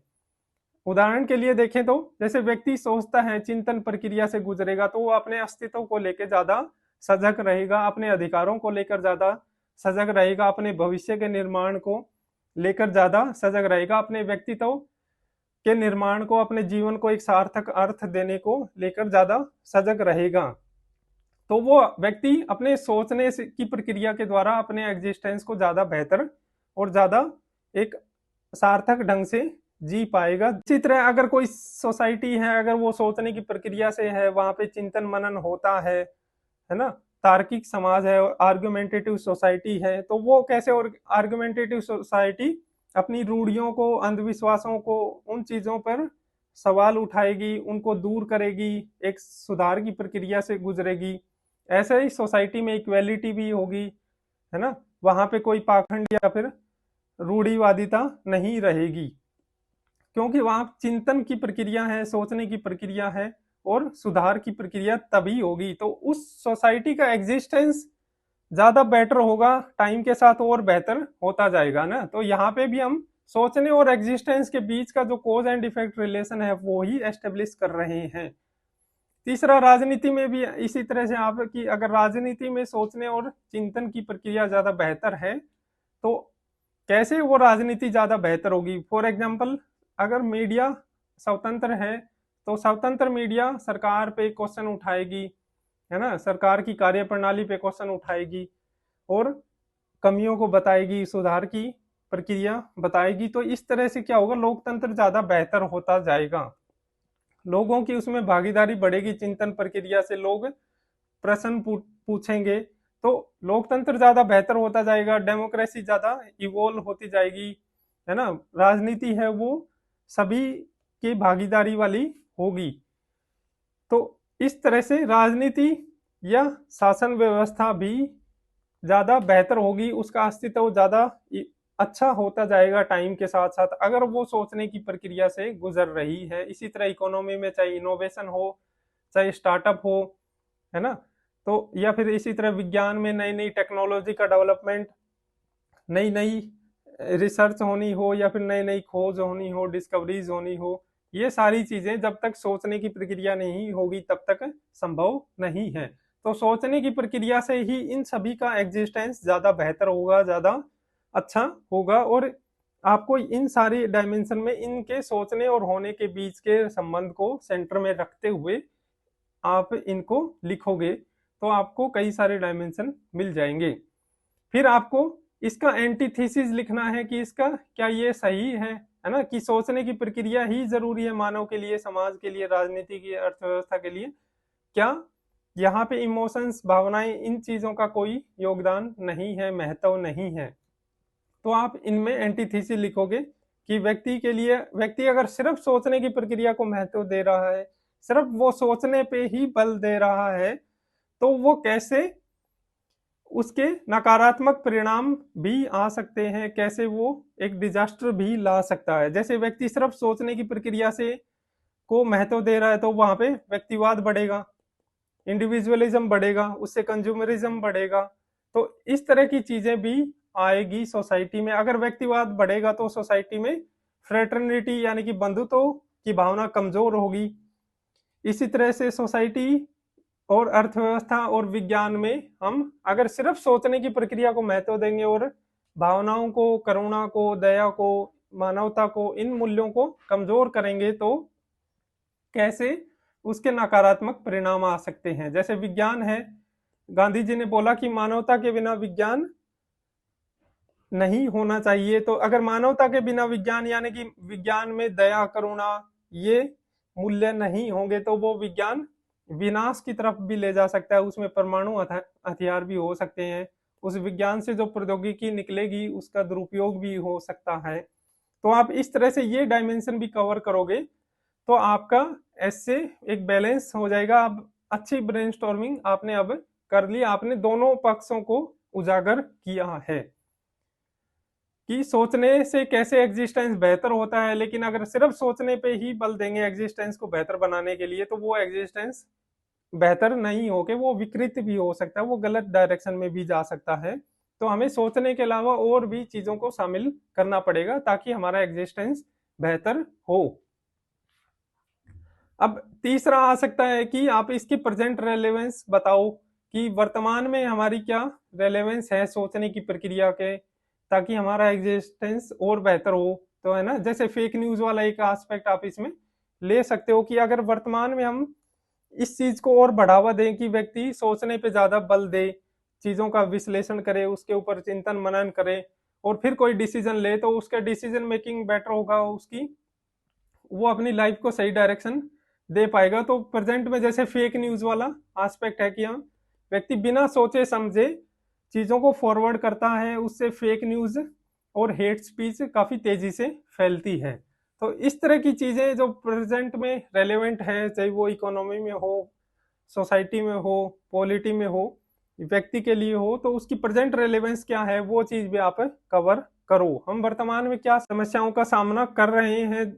उदाहरण के लिए देखें तो जैसे व्यक्ति सोचता है, चिंतन प्रक्रिया से गुजरेगा, तो वो अपने अस्तित्व को लेकर ज्यादा सजग रहेगा, अपने अधिकारों को लेकर ज्यादा सजग रहेगा, अपने भविष्य के निर्माण को लेकर ज्यादा सजग रहेगा, अपने व्यक्तित्व के निर्माण को, अपने जीवन को एक सार्थक अर्थ देने को लेकर ज्यादा सजग रहेगा। तो वो व्यक्ति अपने सोचने की प्रक्रिया के द्वारा अपने एग्जिस्टेंस को ज्यादा बेहतर और ज्यादा एक सार्थक ढंग से जी पाएगा। इसी तरह अगर कोई सोसाइटी है, अगर वो सोचने की प्रक्रिया से है, वहां पे चिंतन मनन होता है ना, तार्किक समाज है, आर्गुमेंटेटिव सोसाइटी है, तो वो कैसे, और आर्गुमेंटेटिव सोसाइटी अपनी रूढ़ियों को, अंधविश्वासों को, उन चीजों पर सवाल उठाएगी, उनको दूर करेगी, एक सुधार की प्रक्रिया से गुजरेगी। ऐसे ही सोसाइटी में इक्वेलिटी भी होगी, है ना, वहां पे कोई पाखंड या फिर रूढ़िवादिता नहीं रहेगी, क्योंकि वहां चिंतन की प्रक्रिया है, सोचने की प्रक्रिया है, और सुधार की प्रक्रिया तभी होगी। तो उस सोसाइटी का एग्जिस्टेंस ज्यादा बेटर होगा, टाइम के साथ और बेहतर होता जाएगा ना। तो यहाँ पे भी हम सोचने और एग्जिस्टेंस के बीच का जो कोज एंड इफेक्ट रिलेशन है वो ही एस्टेब्लिश कर रहे हैं। तीसरा, राजनीति में भी इसी तरह से आप कि अगर राजनीति में सोचने और चिंतन की प्रक्रिया ज्यादा बेहतर है तो कैसे वो राजनीति ज्यादा बेहतर होगी। फॉर एग्जाम्पल, अगर मीडिया स्वतंत्र है तो स्वतंत्र मीडिया सरकार पे क्वेश्चन उठाएगी, है ना, सरकार की कार्यप्रणाली पे क्वेश्चन उठाएगी और कमियों को बताएगी, सुधार की प्रक्रिया बताएगी। तो इस तरह से क्या होगा, लोकतंत्र ज्यादा बेहतर होता जाएगा, लोगों की उसमें भागीदारी बढ़ेगी, चिंतन प्रक्रिया से लोग प्रश्न पूछेंगे, तो लोकतंत्र ज्यादा बेहतर होता जाएगा, डेमोक्रेसी ज्यादा इवोल्व होती जाएगी, है ना। राजनीति है वो सभी की भागीदारी वाली होगी। तो इस तरह से राजनीति या शासन व्यवस्था भी ज्यादा बेहतर होगी, उसका अस्तित्व ज्यादा अच्छा होता जाएगा टाइम के साथ साथ, अगर वो सोचने की प्रक्रिया से गुजर रही है। इसी तरह इकोनॉमी में चाहे इनोवेशन हो, चाहे स्टार्टअप हो, है ना, तो या फिर इसी तरह विज्ञान में नई नई टेक्नोलॉजी का डेवलपमेंट, नई नई रिसर्च होनी हो, या फिर नई नई खोज होनी हो, डिस्कवरीज होनी हो, ये सारी चीजें जब तक सोचने की प्रक्रिया नहीं होगी तब तक संभव नहीं है। तो सोचने की प्रक्रिया से ही इन सभी का एग्जिस्टेंस ज्यादा बेहतर होगा, ज्यादा अच्छा होगा, और आपको इन सारी डायमेंशन में इनके सोचने और होने के बीच के संबंध को सेंटर में रखते हुए आप इनको लिखोगे तो आपको कई सारे डायमेंशन मिल जाएंगे। फिर आपको इसका एंटीथीसिस लिखना है कि इसका क्या ये सही है ना, कि सोचने की प्रक्रिया ही जरूरी है मानव के लिए, समाज के लिए, राजनीति की, अर्थव्यवस्था के लिए, क्या यहाँ पे इमोशंस, भावनाएं, इन चीजों का कोई योगदान नहीं है, महत्व नहीं है। तो आप इनमें एंटीथीसिस लिखोगे कि व्यक्ति के लिए, व्यक्ति अगर सिर्फ सोचने की प्रक्रिया को महत्व दे रहा है, सिर्फ वो सोचने पे ही बल दे रहा है, तो वो कैसे उसके नकारात्मक परिणाम भी आ सकते हैं, कैसे वो एक डिजास्टर भी ला सकता है। जैसे व्यक्ति सिर्फ सोचने की प्रक्रिया से को महत्व दे रहा है तो वहां पे व्यक्तिवाद बढ़ेगा, इंडिविजुअलिज्म बढ़ेगा, उससे कंज्यूमरिज्म बढ़ेगा। तो इस तरह की चीजें भी आएगी सोसाइटी में। अगर व्यक्तिवाद बढ़ेगा तो सोसाइटी में फ्रेटर्निटी यानी कि बंधुत्व की भावना कमजोर होगी। इसी तरह से सोसाइटी और अर्थव्यवस्था और विज्ञान में हम अगर सिर्फ सोचने की प्रक्रिया को महत्व देंगे और भावनाओं को, करुणा को, दया को, मानवता को, इन मूल्यों को कमजोर करेंगे तो कैसे उसके नकारात्मक परिणाम आ सकते हैं। जैसे विज्ञान है, गांधी जी ने बोला कि मानवता के बिना विज्ञान नहीं होना चाहिए। तो अगर मानवता के बिना विज्ञान यानी कि विज्ञान में दया, करुणा, ये मूल्य नहीं होंगे तो वो विज्ञान विनाश की तरफ भी ले जा सकता है, उसमें परमाणु हथियार भी हो सकते हैं, उस विज्ञान से जो प्रौद्योगिकी निकलेगी उसका दुरुपयोग भी हो सकता है। तो आप इस तरह से ये डायमेंशन भी कवर करोगे तो आपका ऐसे एक बैलेंस हो जाएगा। अब अच्छी ब्रेनस्टॉर्मिंग आपने अब कर ली, आपने दोनों पक्षों को उजागर किया है कि सोचने से कैसे एग्जिस्टेंस बेहतर होता है। लेकिन अगर सिर्फ सोचने पे ही बल देंगे एग्जिस्टेंस को बेहतर बनाने के लिए तो वो एग्जिस्टेंस बेहतर नहीं होके वो विकृत भी हो सकता है, वो गलत डायरेक्शन में भी जा सकता है। तो हमें सोचने के अलावा और भी चीजों को शामिल करना पड़ेगा ताकि हमारा एग्जिस्टेंस बेहतर हो। अब तीसरा आ सकता है कि आप इसकी प्रेजेंट रेलेवेंस बताओ कि वर्तमान में हमारी क्या रेलेवेंस है सोचने की प्रक्रिया के, ताकि हमारा एग्जिस्टेंस और बेहतर हो। तो है ना, जैसे फेक न्यूज वाला एक एस्पेक्ट आप इसमें ले सकते हो कि अगर वर्तमान में हम इस चीज को और बढ़ावा दें कि व्यक्ति सोचने पे ज्यादा बल दे, चीजों का विश्लेषण करे, उसके ऊपर चिंतन मनन करे और फिर कोई डिसीजन ले, तो उसका डिसीजन मेकिंग बेटर होगा, उसकी वो अपनी लाइफ को सही डायरेक्शन दे पाएगा। तो प्रेजेंट में जैसे फेक न्यूज वाला एस्पेक्ट है कि हम व्यक्ति बिना सोचे समझे चीजों को फॉरवर्ड करता है, उससे फेक न्यूज और हेट स्पीच काफी तेजी से फैलती है। तो इस तरह की चीजें जो प्रेजेंट में रेलेवेंट है, चाहे वो इकोनॉमी में हो, सोसाइटी में हो, पॉलिटी में हो, व्यक्ति के लिए हो, तो उसकी प्रेजेंट रेलेवेंस क्या है वो चीज भी आप कवर करो। हम वर्तमान में क्या समस्याओं का सामना कर रहे हैं,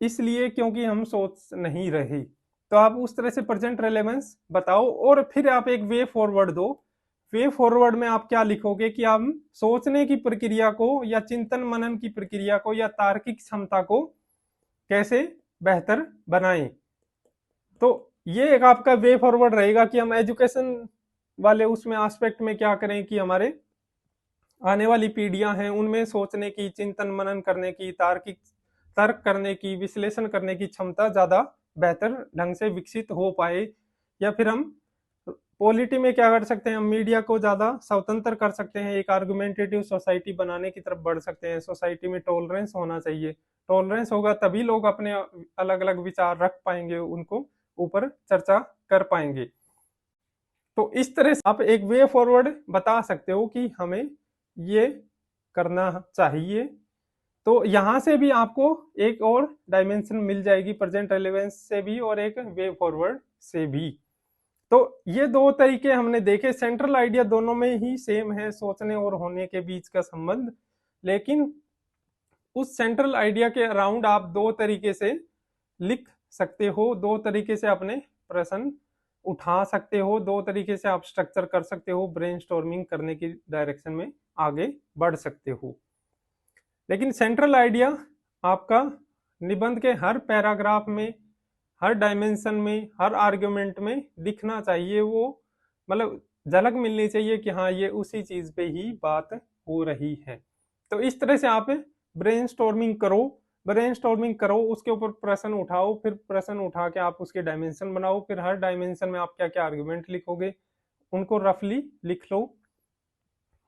इसलिए क्योंकि हम सोच नहीं रहे, तो आप उस तरह से प्रेजेंट रेलेवेंस बताओ और फिर आप एक वे फॉरवर्ड दो। वे फॉरवर्ड में आप क्या लिखोगे कि आप सोचने की प्रक्रिया को या चिंतन मनन की प्रक्रिया को या तार्किक क्षमता को कैसे बेहतर बनाएं। तो ये एक आपका वे फॉरवर्ड रहेगा कि हम एजुकेशन वाले उसमें एस्पेक्ट में क्या करें कि हमारे आने वाली पीढ़ियां हैं उनमें सोचने की, चिंतन मनन करने की, तार्किक तर्क करने की, विश्लेषण करने की क्षमता ज्यादा बेहतर ढंग से विकसित हो पाए। या फिर हम पॉलिटी में क्या कर सकते हैं, हम मीडिया को ज्यादा स्वतंत्र कर सकते हैं, एक आर्गुमेंटेटिव सोसाइटी बनाने की तरफ बढ़ सकते हैं। सोसाइटी में टॉलरेंस होना चाहिए, टॉलरेंस होगा तभी लोग अपने अलग अलग विचार रख पाएंगे, उनको ऊपर चर्चा कर पाएंगे। तो इस तरह से आप एक वे फॉरवर्ड बता सकते हो कि हमें ये करना चाहिए। तो यहां से भी आपको एक और डायमेंशन मिल जाएगी, प्रेजेंट रेलेवेंस से भी और एक वे फॉरवर्ड से भी। तो ये दो तरीके हमने देखे, सेंट्रल आइडिया दोनों में ही सेम है, सोचने और होने के बीच का संबंध। लेकिन उस सेंट्रल आइडिया के अराउंड आप दो तरीके से लिख सकते हो, दो तरीके से अपने प्रश्न उठा सकते हो, दो तरीके से आप स्ट्रक्चर कर सकते हो, ब्रेनस्टॉर्मिंग करने की डायरेक्शन में आगे बढ़ सकते हो। लेकिन सेंट्रल आइडिया आपका निबंध के हर पैराग्राफ में, हर डायमेंशन में, हर आर्गुमेंट में दिखना चाहिए, वो मतलब झलक मिलनी चाहिए कि हाँ ये उसी चीज पे ही बात हो रही है। तो इस तरह से आप ब्रेनस्टॉर्मिंग करो, ब्रेनस्टॉर्मिंग करो, उसके ऊपर प्रश्न उठाओ, फिर प्रश्न उठा के आप उसके डायमेंशन बनाओ, फिर हर डायमेंशन में आप क्या क्या आर्गुमेंट लिखोगे उनको रफली लिख लो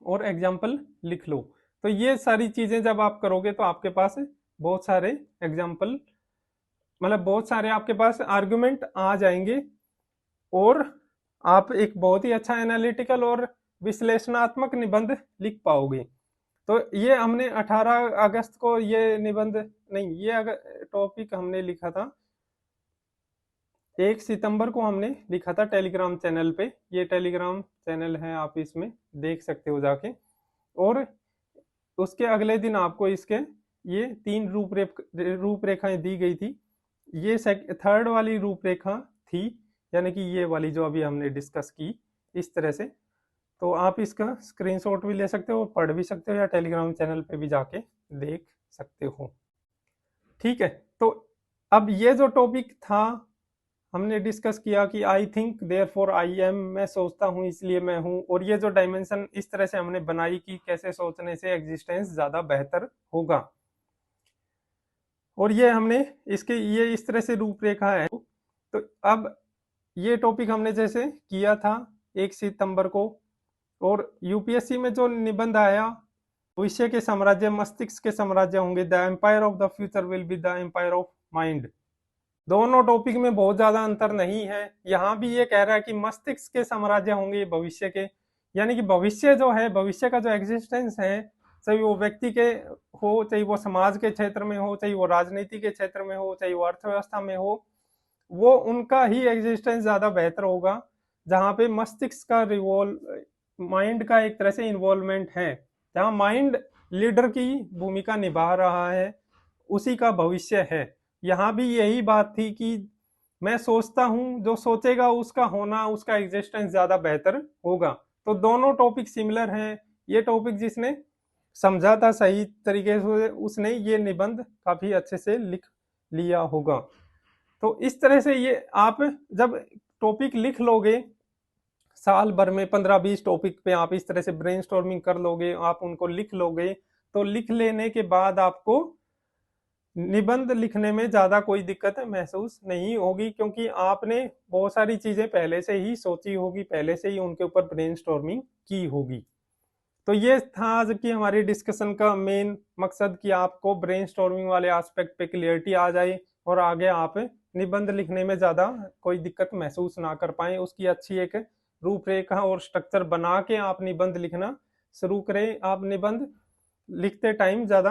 और एग्जाम्पल लिख लो। तो ये सारी चीजें जब आप करोगे तो आपके पास बहुत सारे एग्जाम्पल, मतलब बहुत सारे आपके पास आर्गुमेंट आ जाएंगे और आप एक बहुत ही अच्छा एनालिटिकल और विश्लेषणात्मक निबंध लिख पाओगे। तो ये हमने 18 अगस्त को ये निबंध नहीं, ये टॉपिक हमने लिखा था 1 सितंबर को हमने लिखा था टेलीग्राम चैनल पे। ये टेलीग्राम चैनल है, आप इसमें देख सकते हो जाके। और उसके अगले दिन आपको इसके ये 3 रूपरेखाएं दी गई थी। ये थर्ड वाली रूपरेखा थी, यानी कि ये वाली जो अभी हमने डिस्कस की इस तरह से। तो आप इसका स्क्रीनशॉट भी ले सकते हो, पढ़ भी सकते हो, या टेलीग्राम चैनल पे भी जाके देख सकते हो। ठीक है, तो अब ये जो टॉपिक था हमने डिस्कस किया कि I think therefore I am, मैं सोचता हूँ इसलिए मैं हूँ। और ये जो डायमेंशन इस तरह से हमने बनाई कि कैसे सोचने से एग्जिस्टेंस ज्यादा बेहतर होगा, और ये हमने इसके ये इस तरह से रूपरेखा है। तो अब ये टॉपिक हमने जैसे किया था 1 सितंबर को, और यूपीएससी में जो निबंध आया, भविष्य के साम्राज्य मस्तिष्क के साम्राज्य होंगे, the empire of the future will be the empire of mind. दोनों टॉपिक में बहुत ज्यादा अंतर नहीं है। यहाँ भी ये कह रहा है कि मस्तिष्क के साम्राज्य होंगे भविष्य के, यानी कि भविष्य जो है, भविष्य का जो एग्जिस्टेंस है, चाहे वो व्यक्ति के हो, चाहे वो समाज के क्षेत्र में हो, चाहे वो राजनीति के क्षेत्र में हो, चाहे वो अर्थव्यवस्था में हो, वो उनका ही एग्जिस्टेंस ज्यादा बेहतर होगा जहाँ पे मस्तिष्क का माइंड का एक तरह से इन्वॉल्वमेंट है, जहाँ माइंड लीडर की भूमिका निभा रहा है, उसी का भविष्य है। यहाँ भी यही बात थी कि मैं सोचता हूँ, जो सोचेगा उसका होना, उसका एग्जिस्टेंस ज्यादा बेहतर होगा। तो दोनों टॉपिक सिमिलर हैं। ये टॉपिक जिसने समझा था सही तरीके से, उसने ये निबंध काफी अच्छे से लिख लिया होगा। तो इस तरह से ये आप जब टॉपिक लिख लोगे साल भर में 15-20 टॉपिक पे आप इस तरह से ब्रेनस्टॉर्मिंग कर लोगे, आप उनको लिख लोगे, तो लिख लेने के बाद आपको निबंध लिखने में ज़्यादा कोई दिक्कत महसूस नहीं होगी, क्योंकि आपने बहुत सारी चीज़ें पहले से ही सोची होगी, पहले से ही उनके ऊपर ब्रेनस्टॉर्मिंग की होगी। तो ये था आज की हमारी डिस्कशन का मेन मकसद, कि आपको ब्रेनस्टॉर्मिंग वाले एस्पेक्ट पे क्लियरिटी आ जाए और आगे आप निबंध लिखने में ज़्यादा कोई दिक्कत महसूस ना कर पाए। उसकी अच्छी एक रूपरेखा और स्ट्रक्चर बना के आप निबंध लिखना शुरू करें। आप निबंध लिखते टाइम ज़्यादा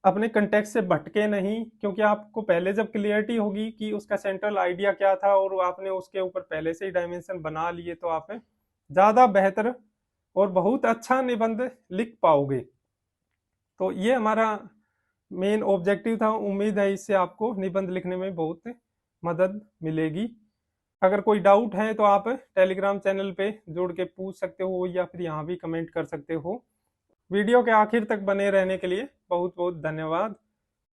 अपने कंटेक्स्ट से भटके नहीं, क्योंकि आपको पहले जब क्लियरिटी होगी कि उसका सेंट्रल आइडिया क्या था और आपने उसके ऊपर पहले से ही डायमेंशन बना लिए, तो आप ज़्यादा बेहतर और बहुत अच्छा निबंध लिख पाओगे। तो ये हमारा मेन ऑब्जेक्टिव था। उम्मीद है इससे आपको निबंध लिखने में बहुत मदद मिलेगी। अगर कोई डाउट है तो आप टेलीग्राम चैनल पे जुड़ के पूछ सकते हो, या फिर यहाँ भी कमेंट कर सकते हो। वीडियो के आखिर तक बने रहने के लिए बहुत बहुत धन्यवाद।